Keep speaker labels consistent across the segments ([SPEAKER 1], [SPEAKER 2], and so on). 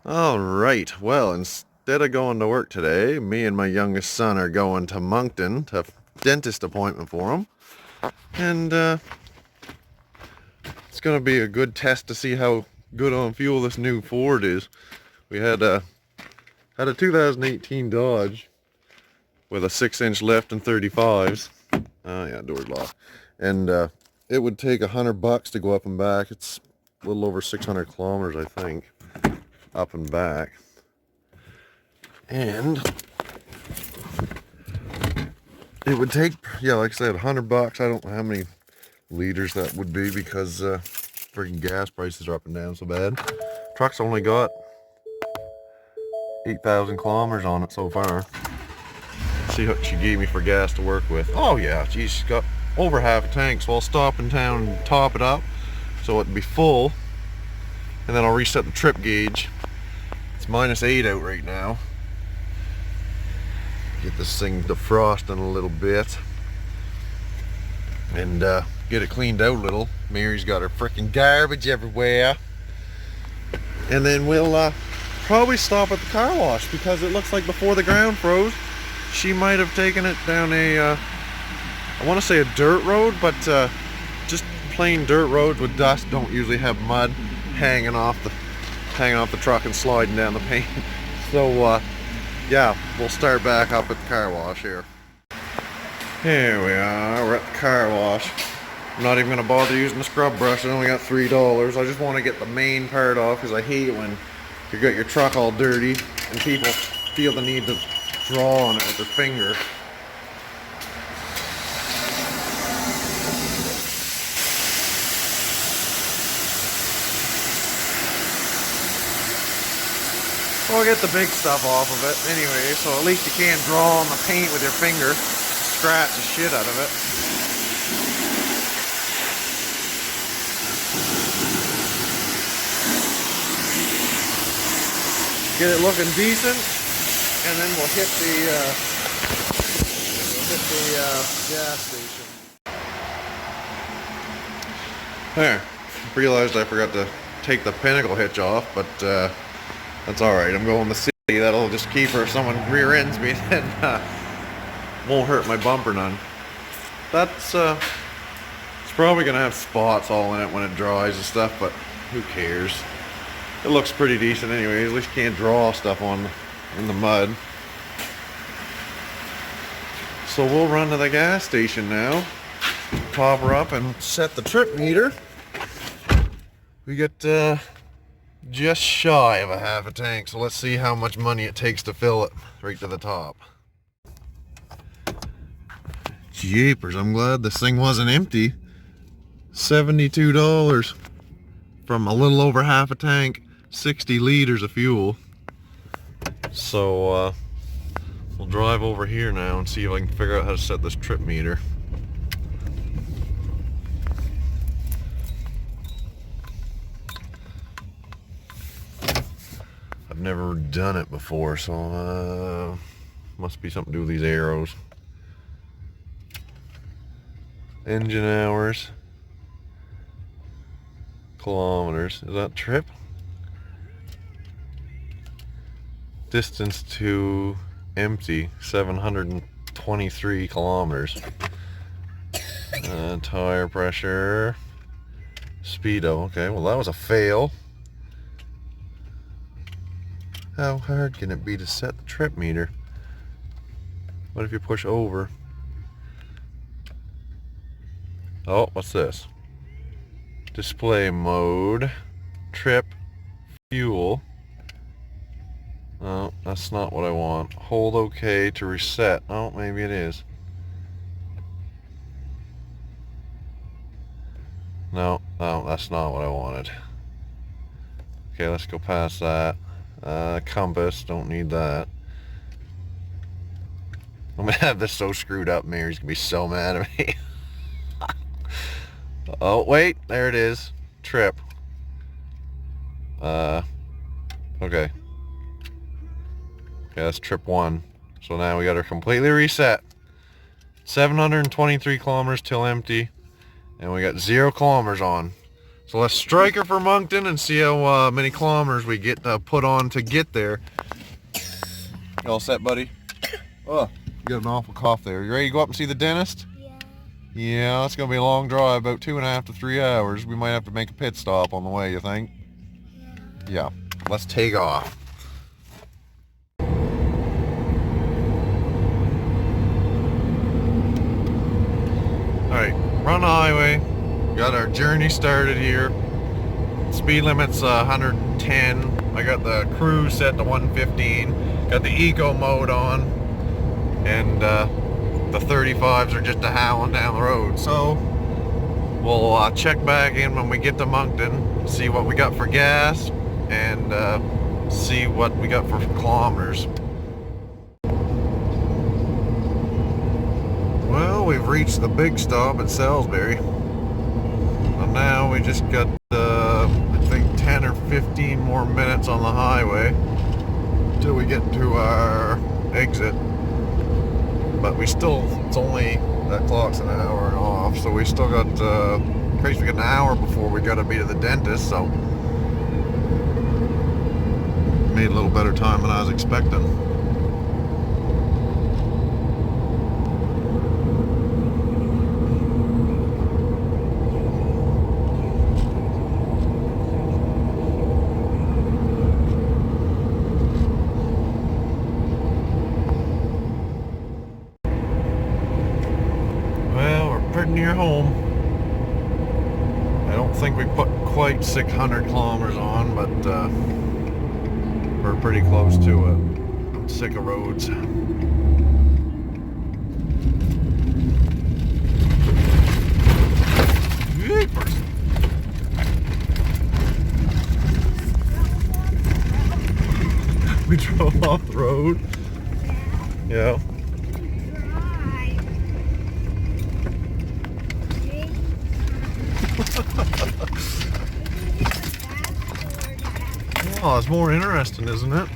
[SPEAKER 1] All right. Well, instead of going to work today, me and my youngest son are going to Moncton to have a dentist appointment for him. And it's going to be a good test to see how good on fuel this new Ford is. We had a 2018 Dodge with a 6-inch lift and 35s. Oh yeah, door's locked. And it would take $100 to go up and back. It's a little over 600 kilometers, I think, up and back. And it would take, yeah, like I said, $100. I don't know how many liters that would be because freaking gas prices are up and down so bad. Truck's only got 8,000 kilometers on it so far. Let's see what she gave me for gas to work with. Oh yeah, geez, she's got over half a tank, so I'll stop in town and top it up so it'd be full. And then I'll reset the trip gauge. It's -8 out right now. Get this thing defrosting a little bit and get it cleaned out a little. Mary's got her freaking garbage everywhere. And then we'll probably stop at the car wash because it looks like before the ground froze, she might have taken it down a, I want to say a dirt road, but just plain dirt roads with dust don't usually have mud hanging off the truck and sliding down the paint. So yeah, we'll start back up at the car wash here. Here we are, we're at the car wash. I'm not even going to bother using the scrub brush, I only got $3. I just want to get the main part off because I hate it when you get your truck all dirty and people feel the need to draw on it with their finger. Well, get the big stuff off of it anyway, so at least you can't draw on the paint with your finger, scratch the shit out of it. Get it looking decent, and then we'll hit the gas station. There, realized I forgot to take the pinnacle hitch off, but that's alright. I'm going to the city. That'll just keep her if someone rear ends me, then won't hurt my bumper none. That's it's probably gonna have spots all in it when it dries and stuff, but who cares? It looks pretty decent anyway. At least you can't draw stuff in the mud. So we'll run to the gas station now, top her up and set the trip meter. We get just shy of a half a tank, so let's see how much money it takes to fill it right to the top. Jeepers, I'm glad this thing wasn't empty. $72 from a little over half a tank, 60 liters of fuel. So we'll drive over here now and see if I can figure out how to set this trip meter. I've never done it before, so must be something to do with these arrows. Engine hours, kilometers, is that trip? Distance to empty, 723 kilometers. Tire pressure, speedo, okay, well that was a fail. How hard can it be to set the trip meter? What if you push over? Oh, what's this? Display mode, trip, fuel. Oh, that's not what I want. Hold OK to reset. Oh, maybe it is. No, that's not what I wanted. Okay, let's go past that. Compass, don't need that. I'm gonna have this so screwed up, Mary's gonna be so mad at me. Oh, wait, there it is. Trip. Okay. Okay, that's trip 1. So now we got her completely reset. 723 kilometers till empty. And we got 0 kilometers on. So let's strike her for Moncton and see how many kilometers we get put on to get there. You all set, buddy? Oh, you got an awful cough there. You ready to go up and see the dentist?
[SPEAKER 2] Yeah.
[SPEAKER 1] Yeah, it's going to be a long drive, about 2.5 to 3 hours. We might have to make a pit stop on the way, you think? Yeah. Let's take off. Alright, we're on the highway. Got our journey started here. Speed limit's 110. I got the cruise set to 115. Got the eco mode on. And the 35s are just a howling down the road. So we'll check back in when we get to Moncton, see what we got for gas, and see what we got for kilometers. Well, we've reached the big stop at Salisbury. And now we just got, I think, 10 or 15 more minutes on the highway till we get to our exit. But we still, it's only, that clock's an hour and off, so we still got, we got an hour before we gotta be to the dentist, so made a little better time than I was expecting. Pretty near home. I don't think we put quite 600 kilometers on, but we're pretty close to it. I'm sick of roads. Jeepers. We drove off the road. Yeah. Oh, it's more interesting, isn't it?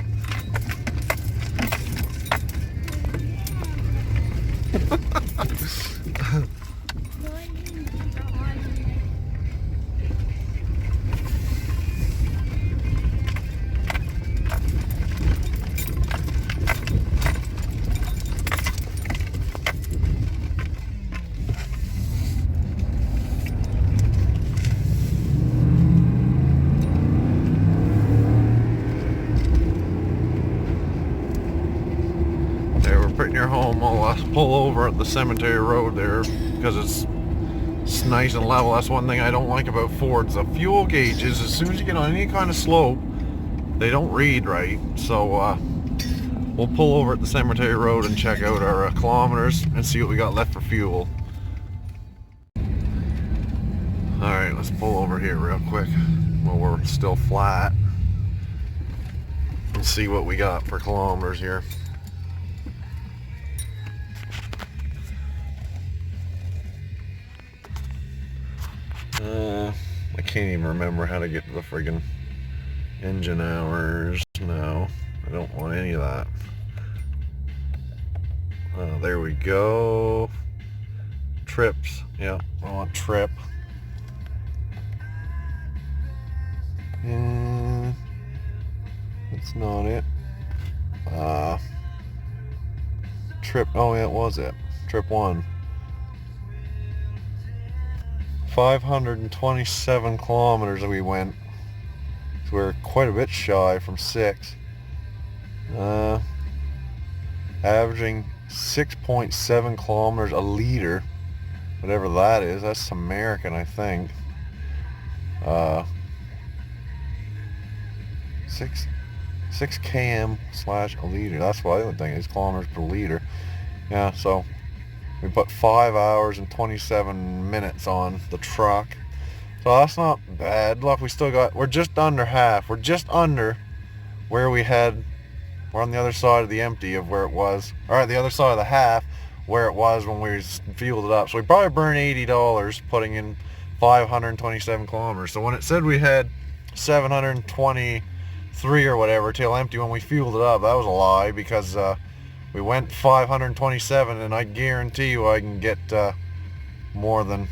[SPEAKER 1] Pretty near home. I'll pull over at the cemetery road there because it's nice and level. That's one thing I don't like about Fords. The fuel gauges, as soon as you get on any kind of slope, they don't read right. So we'll pull over at the cemetery road and check out our kilometers and see what we got left for fuel. Alright, let's pull over here real quick while we're still flat and see what we got for kilometers here. I can't even remember how to get to the friggin' engine hours. No, I don't want any of that. There we go. Trips. Yeah, I want trip. That's not it. Trip. Oh, yeah, it was it. Trip 1. 527 kilometers we went. So we're quite a bit shy from 6. Averaging 6.7 kilometers a liter. Whatever that is. That's American, I think. 6 km / a liter. That's what I would think is kilometers per liter. Yeah, so we put 5 hours and 27 minutes on the truck. So that's not bad. Look, we still got, we're just under half. We're just under where we had, we're on the other side of the empty of where it was, or the other side of the half where it was when we fueled it up. So we probably burned $80 putting in 527 kilometers. So when it said we had 723 or whatever till empty when we fueled it up, that was a lie, because we went 527, and I guarantee you I can get more than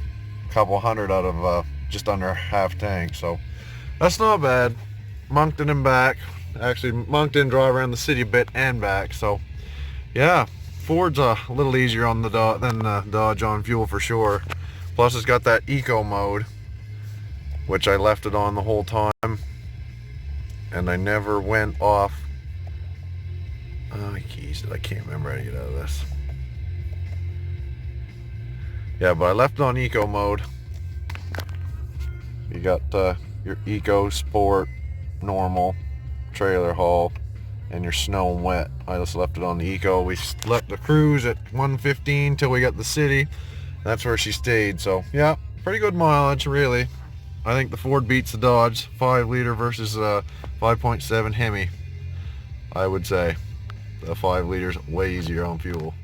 [SPEAKER 1] a couple hundred out of just under half tank, so that's not bad. Moncton and back. Actually, Moncton drive around the city a bit and back, so yeah, Ford's a little easier on the than the Dodge on fuel for sure. Plus it's got that eco mode, which I left it on the whole time, and I never went off. Oh, geez, I can't remember how to get out of this. Yeah, but I left it on eco mode. You got your eco, sport, normal, trailer haul, and your snow and wet. I just left it on the eco. We left the cruise at 115 till we got the city. That's where she stayed. So yeah, pretty good mileage really. I think the Ford beats the Dodge. 5 liter versus 5.7 Hemi. I would say the 5 liters way easier on fuel.